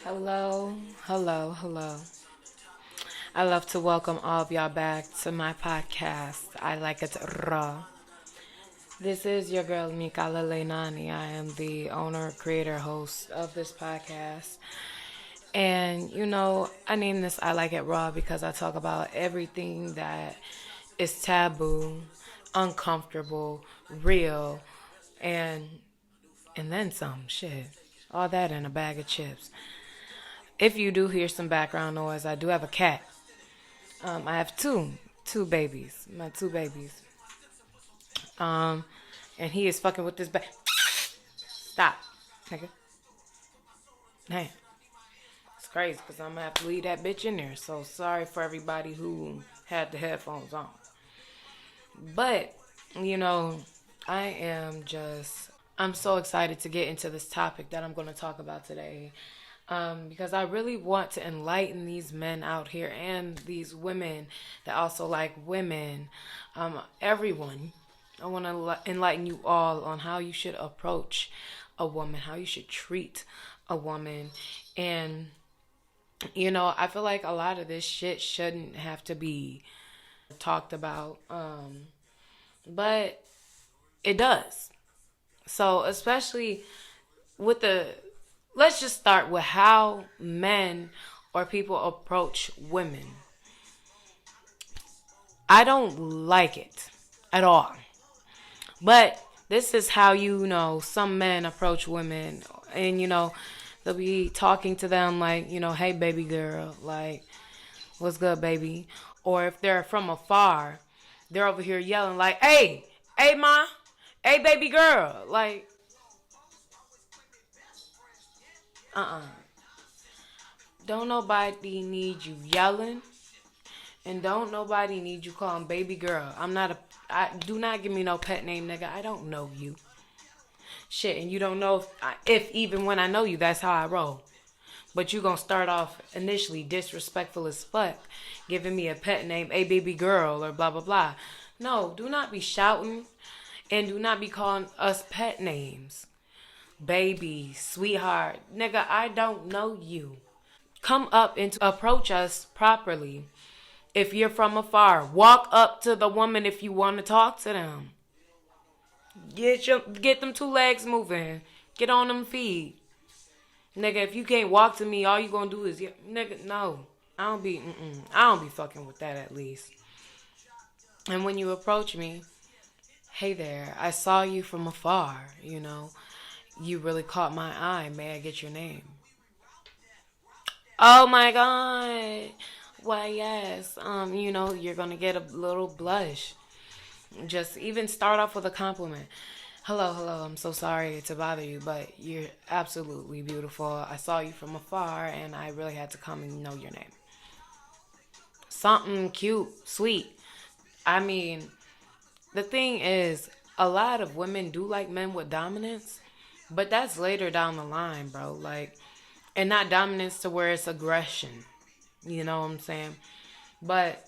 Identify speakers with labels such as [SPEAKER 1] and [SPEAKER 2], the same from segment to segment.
[SPEAKER 1] Hello, hello, hello. I love to welcome all of y'all back to my podcast. I like it raw. This is your girl Mikala Leinani. I am the owner, creator, host of this podcast. And I named this I Like It Raw because I talk about everything that is taboo, uncomfortable, real, and and then some shit. All that in a bag of chips. If you do hear some background noise, I do have a cat. I have two babies, my two babies. Um, and he is fucking with this Stop, nigga. Damn, it's crazy because I'm gonna have to leave that bitch in there. So sorry for everybody who had the headphones on. But you know, I am just I'm so excited to get into this topic that I'm going to talk about today. Because I really want to enlighten these men out here and these women that also like women, everyone. I want to enlighten you all on how you should approach a woman, how you should treat a woman. And, I feel like a lot of this shit shouldn't have to be talked about, but it does. So, especially with let's just start with how men or people approach women. I don't like it at all. But this is how some men approach women. And, they'll be talking to them like, hey, baby girl, like, what's good, baby? Or if they're from afar, they're over here yelling like, hey, ma, hey, baby girl. Like, uh-uh. Don't nobody need you yelling, and don't nobody need you calling baby girl. I do not give me no pet name, nigga. I don't know you. Shit, and you don't know if even when I know you, that's how I roll. But you gonna start off initially disrespectful as fuck, giving me a pet name, a baby girl, or blah blah blah. No, do not be shouting, and do not be calling us pet names. Baby, sweetheart, nigga, I don't know you. Come up and approach us properly. If you're from afar, walk up to the woman if you want to talk to them. Get them two legs moving. Get on them feet. Nigga, if you can't walk to me, all you gonna do is nigga, no. I don't be fucking with that at least. And when you approach me, hey there, I saw you from afar. You really caught my eye. May I get your name? Oh my god. Why yes. You're gonna get a little blush. Just even start off with a compliment. Hello, hello. I'm so sorry to bother you, but you're absolutely beautiful. I saw you from afar and I really had to come and know your name. Something cute, sweet. I mean, the thing is, a lot of women do like men with dominance, but that's later down the line, bro. Like, and not dominance to where it's aggression. You know what I'm saying? But,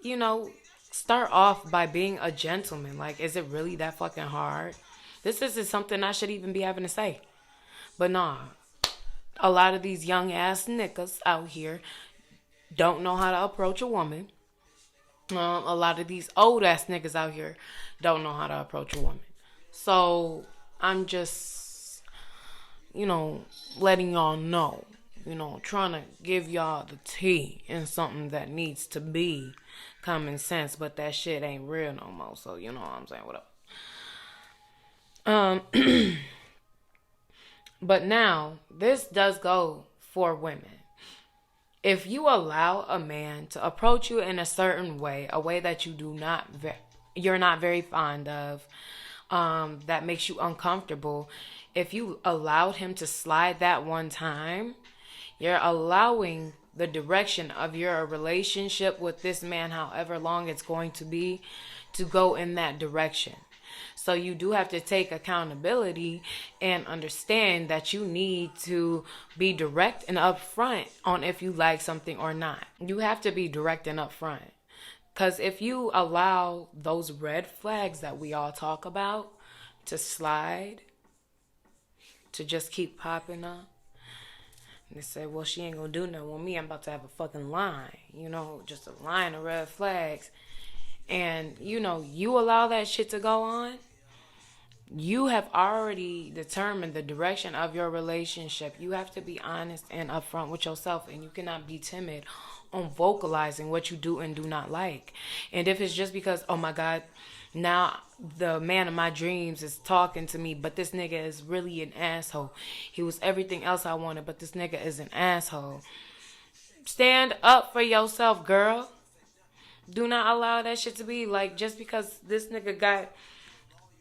[SPEAKER 1] you know, start off by being a gentleman. Like, is it really that fucking hard? This isn't something I should even be having to say. But nah, a lot of these young ass niggas out here don't know how to approach a woman. A lot of these old ass niggas out here don't know how to approach a woman. So I'm just, letting y'all know, trying to give y'all the tea in something that needs to be common sense, but that shit ain't real no more. So you know what I'm saying? Whatever. But now this does go for women. If you allow a man to approach you in a certain way, a way that you're not very fond of, that makes you uncomfortable, if you allowed him to slide that one time, you're allowing the direction of your relationship with this man, however long it's going to be, to go in that direction. So you do have to take accountability and understand that you need to be direct and upfront on if you like something or not. You have to be direct and upfront. Because if you allow those red flags that we all talk about to slide, to just keep popping up, They said, well, she ain't gonna do nothing with me. I'm about to have a fucking line, just a line of red flags. And, you allow that shit to go on, you have already determined the direction of your relationship. You have to be honest and upfront with yourself, and you cannot be timid on vocalizing what you do and do not like. And if it's just because, oh my God, now the man of my dreams is talking to me, but this nigga is really an asshole. He was everything else I wanted, but this nigga is an asshole. Stand up for yourself, girl. Do not allow that shit to be like, just because this nigga got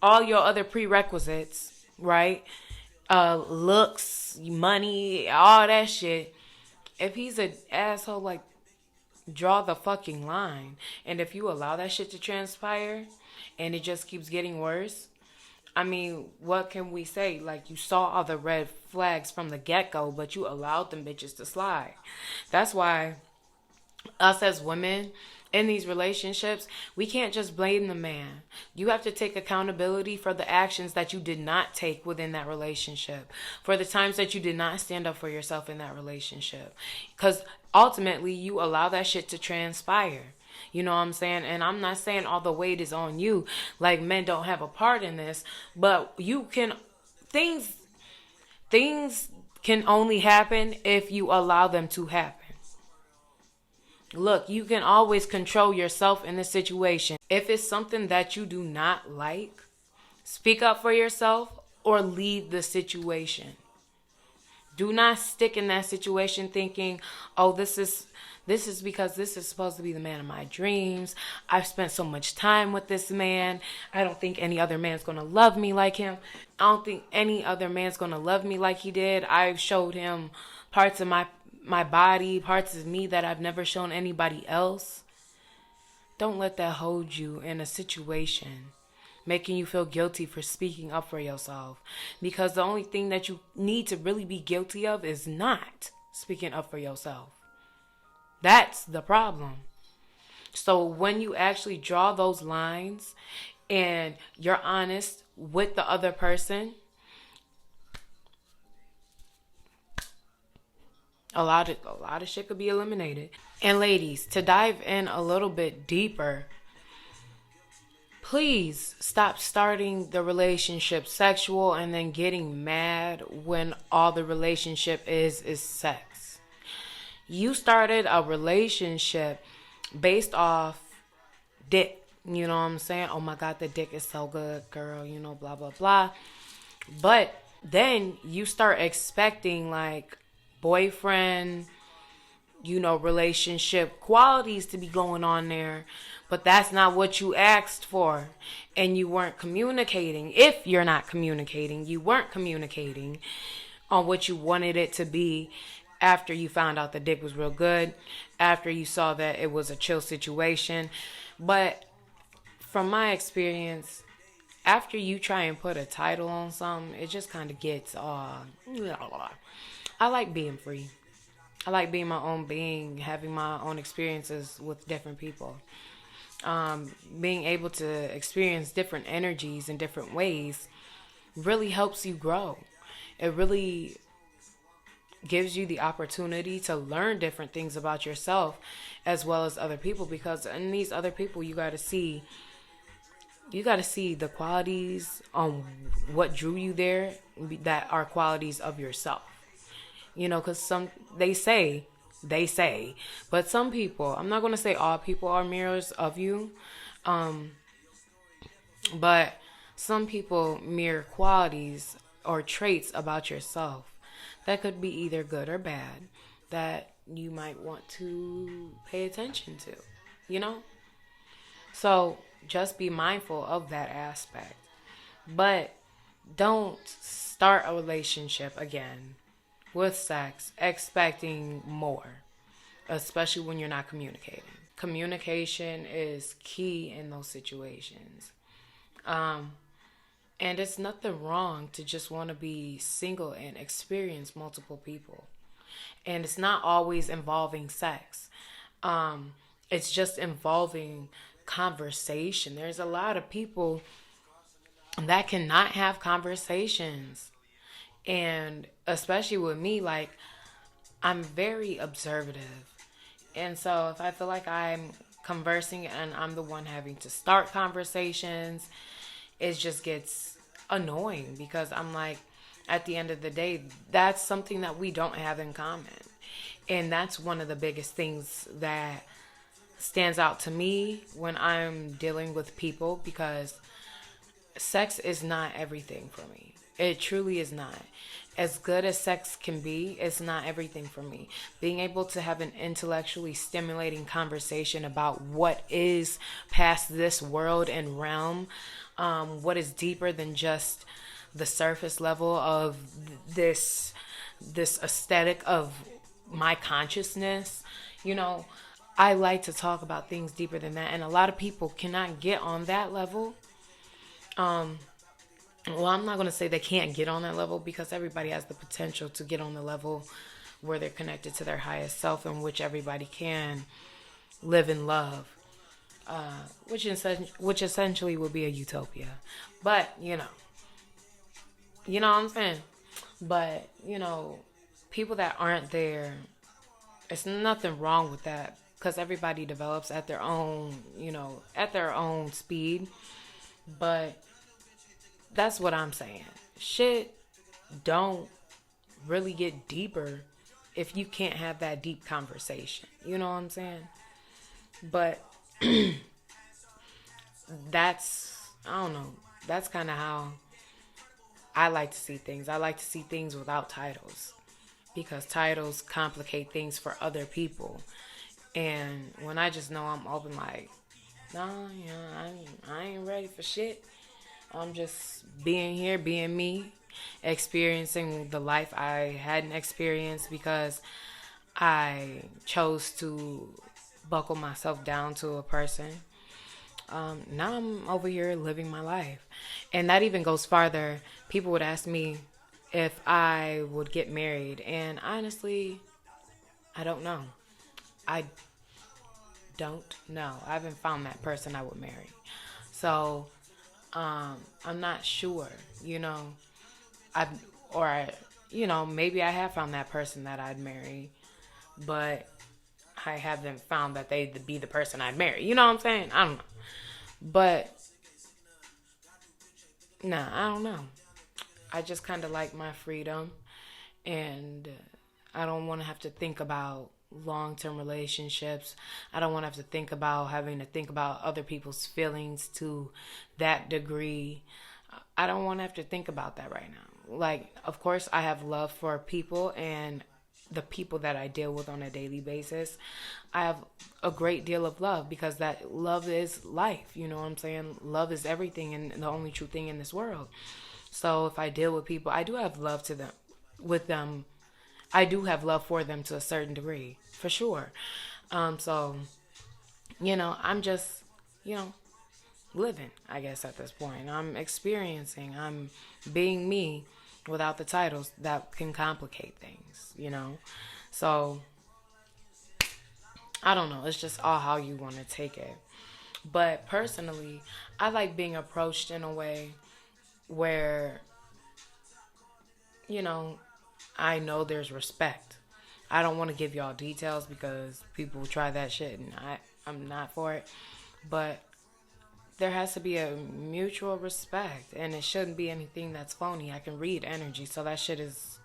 [SPEAKER 1] all your other prerequisites, right? Looks, money, all that shit. If he's an asshole, like, draw the fucking line. And if you allow that shit to transpire and it just keeps getting worse, I mean, what can we say? Like, you saw all the red flags from the get-go, but you allowed them bitches to slide. That's why us as women in these relationships, we can't just blame the man. You have to take accountability for the actions that you did not take within that relationship, for the times that you did not stand up for yourself in that relationship. Because ultimately, you allow that shit to transpire. You know what I'm saying? And I'm not saying all the weight is on you, like men don't have a part in this, but you can, things can only happen if you allow them to happen. Look, you can always control yourself in this situation. If it's something that you do not like, speak up for yourself or leave the situation. Do not stick in that situation thinking, oh, this is because this is supposed to be the man of my dreams. I've spent so much time with this man. I don't think any other man's going to love me like him. I don't think any other man's going to love me like he did. I've showed him parts of my body, parts of me that I've never shown anybody else. Don't let that hold you in a situation making you feel guilty for speaking up for yourself. Because the only thing that you need to really be guilty of is not speaking up for yourself. That's the problem. So when you actually draw those lines and you're honest with the other person, a lot of shit could be eliminated. And ladies, to dive in a little bit deeper, please stop starting the relationship sexual and then getting mad when all the relationship is sex. You started a relationship based off dick. You know what I'm saying? Oh my God, the dick is so good, girl, blah, blah, blah. But then you start expecting like boyfriend, relationship qualities to be going on there. But that's not what you asked for. And you weren't communicating. If you're not communicating, you weren't communicating on what you wanted it to be after you found out the dick was real good, after you saw that it was a chill situation. But from my experience, after you try and put a title on something, it just kind of gets, I like being free. I like being my own being, having my own experiences with different people. Being able to experience different energies in different ways really helps you grow. It really gives you the opportunity to learn different things about yourself as well as other people, because in these other people you got to see the qualities on what drew you there that are qualities of yourself. Because they say, but some people, I'm not going to say all people are mirrors of you, but some people mirror qualities or traits about yourself that could be either good or bad that you might want to pay attention to, So just be mindful of that aspect. But don't start a relationship again with sex expecting more, especially when you're not communicating. Communication is key in those situations. And it's nothing wrong to just want to be single and experience multiple people. And it's not always involving sex. It's just involving conversation. There's a lot of people that cannot have conversations. And especially with me, like, I'm very observative. And so if I feel like I'm conversing and I'm the one having to start conversations, it just gets annoying because I'm like, at the end of the day, that's something that we don't have in common. And that's one of the biggest things that stands out to me when I'm dealing with people, because sex is not everything for me. It truly is not. As good as sex can be, it's not everything for me. Being able to have an intellectually stimulating conversation about what is past this world and realm, what is deeper than just the surface level of this aesthetic of my consciousness. You know, I like to talk about things deeper than that, and a lot of people cannot get on that level. Um, well, I'm not going to say they can't get on that level, because everybody has the potential to get on the level where they're connected to their highest self, in which everybody can live in love, which essentially will be a utopia. But you know what I'm saying. But people that aren't there, it's nothing wrong with that, because everybody develops at their own, at their own speed. But that's what I'm saying. Shit don't really get deeper if you can't have that deep conversation. You know what I'm saying? But I don't know. That's kind of how I like to see things. I like to see things without titles, because titles complicate things for other people. And when I just know I'm open, like, nah, I ain't ready for shit. I'm just being here, being me, experiencing the life I hadn't experienced because I chose to buckle myself down to a person. Now I'm over here living my life. And that even goes farther. People would ask me if I would get married. And honestly, I don't know. I don't know. I haven't found that person I would marry. So, I'm not sure, I, or, maybe I have found that person that I'd marry, but I haven't found that they'd be the person I'd marry. You know what I'm saying? I don't know. But, nah, I don't know. I just kind of like my freedom, and I don't want to have to think about long-term relationships. I don't want to have to think about having to think about other people's feelings to that degree. I don't want to have to think about that right now. Like, of course, I have love for people and the people that I deal with on a daily basis. I have a great deal of love, because that love is life. You know what I'm saying? Love is everything and the only true thing in this world. So if I deal with people, I do have love to them, with them. I do have love for them to a certain degree, for sure. So, I'm just, you know, living, I guess, at this point. I'm experiencing, I'm being me without the titles that can complicate things. So, I don't know. It's just all how you want to take it. But personally, I like being approached in a way where, you know, I know there's respect. I don't want to give y'all details because people try that shit and I'm not for it. But there has to be a mutual respect, and it shouldn't be anything that's phony. I can read energy, so that shit is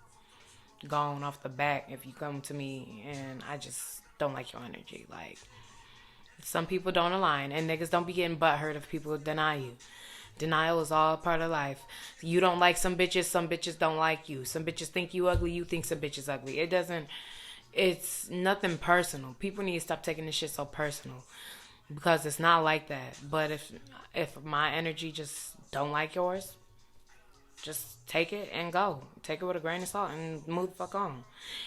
[SPEAKER 1] gone off the bat if you come to me and I just don't like your energy. Like, some people don't align, and niggas don't be getting butthurt if people deny you. Denial is all part of life. You don't like some bitches don't like you. Some bitches think you ugly, you think some bitches ugly. It's nothing personal. People need to stop taking this shit so personal, because it's not like that. But if my energy just don't like yours, just take it and go. Take it with a grain of salt and move the fuck on.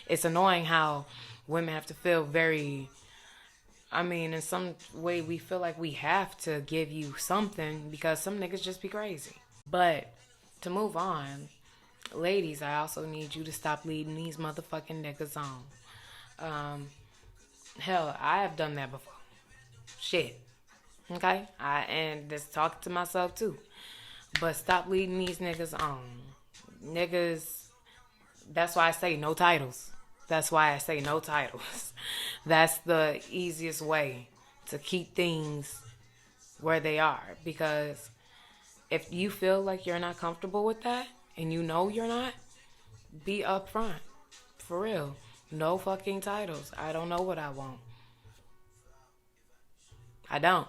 [SPEAKER 1] It's annoying how women have to feel very, in some way we feel like we have to give you something because some niggas just be crazy. But to move on, ladies, I also need you to stop leading these motherfucking niggas on. Hell, I have done that before. Shit. Okay? And just talk to myself too. But stop leading these niggas on. Niggas, that's why I say no titles. That's why I say no titles. That's the easiest way to keep things where they are. Because if you feel like you're not comfortable with that, and you know you're not, be upfront. For real. No fucking titles. I don't know what I want. I don't.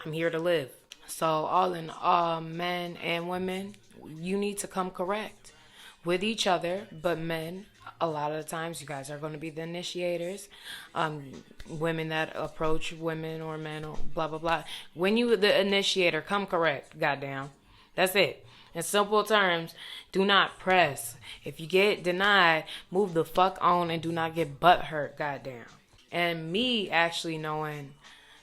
[SPEAKER 1] I'm here to live. So, all in all, men and women, you need to come correct with each other. But men, a lot of the times, you guys are going to be the initiators. Women that approach women or men or blah, blah, blah. When you the initiator, come correct. Goddamn. That's it. In simple terms, do not press. If you get denied, move the fuck on and do not get butt hurt. Goddamn. And me actually knowing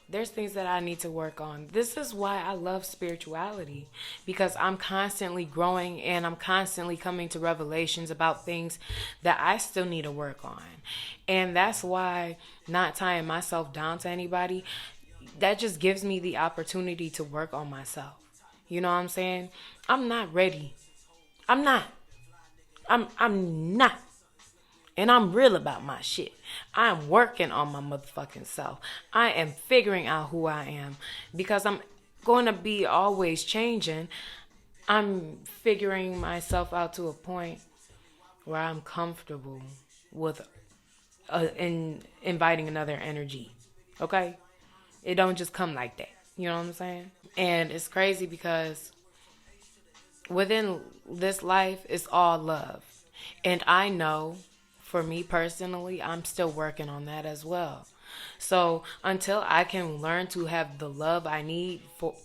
[SPEAKER 1] there's things that I need to work on. This is why I love spirituality, because I'm constantly growing and I'm constantly coming to revelations about things that I still need to work on. And that's why not tying myself down to anybody, that just gives me the opportunity to work on myself. You know what I'm saying? I'm not ready. I'm not. I'm not. And I'm real about my shit. I'm working on my motherfucking self. I am figuring out who I am, because I'm going to be always changing. I'm figuring myself out to a point where I'm comfortable with inviting another energy. Okay? It don't just come like that. You know what I'm saying? And it's crazy because within this life, it's all love. And I know, for me personally, I'm still working on that as well. So until I can learn to have the love I need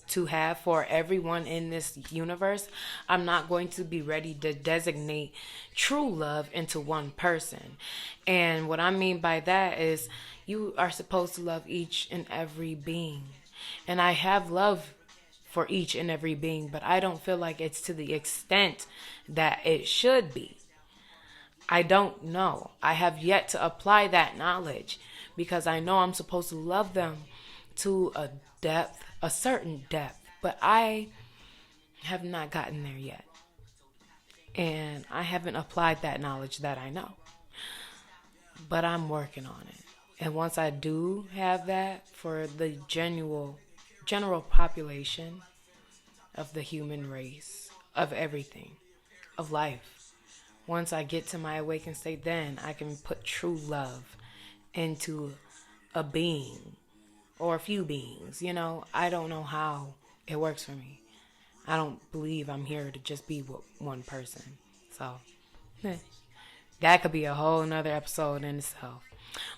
[SPEAKER 1] to have for everyone in this universe, I'm not going to be ready to designate true love into one person. And what I mean by that is you are supposed to love each and every being. And I have love for each and every being, but I don't feel like it's to the extent that it should be. I don't know. I have yet to apply that knowledge, because I know I'm supposed to love them to a depth, a certain depth, but I have not gotten there yet. And I haven't applied that knowledge that I know. But I'm working on it. And once I do have that for the general population of the human race, of everything, of life, once I get to my awakened state, then I can put true love into a being or a few beings. You know, I don't know how it works for me. I don't believe I'm here to just be with one person. So, that could be a whole nother episode in itself.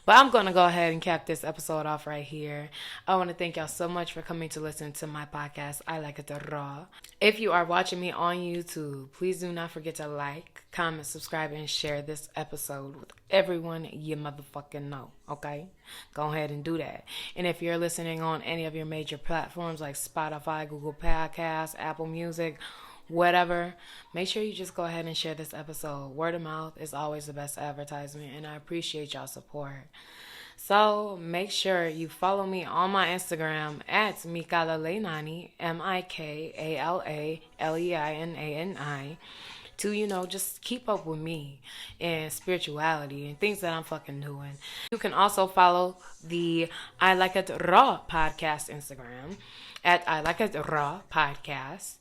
[SPEAKER 1] But I'm going to go ahead and cap this episode off right here. I want to thank y'all so much for coming to listen to my podcast, I Like It Raw. If you are watching me on YouTube, please do not forget to like, comment, subscribe, and share this episode with everyone you motherfucking know, okay? Go ahead and do that. And if you're listening on any of your major platforms like Spotify, Google Podcasts, Apple Music, whatever, make sure you just go ahead and share this episode. Word of mouth is always the best advertisement, and I appreciate y'all support. So make sure you follow me on my Instagram at Mikala Leinani, MIKALALEINANI, to, you know, just keep up with me and spirituality and things that I'm fucking doing. You can also follow the I Like It Raw podcast Instagram at I Like It Raw podcast,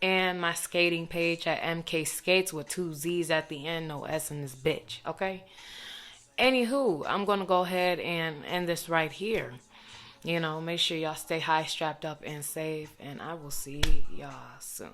[SPEAKER 1] and my skating page at MK Skates with 2 Z's at the end, no S in this bitch, okay? Anywho, I'm going to go ahead and end this right here. You know, make sure y'all stay high, strapped up, and safe, and I will see y'all soon.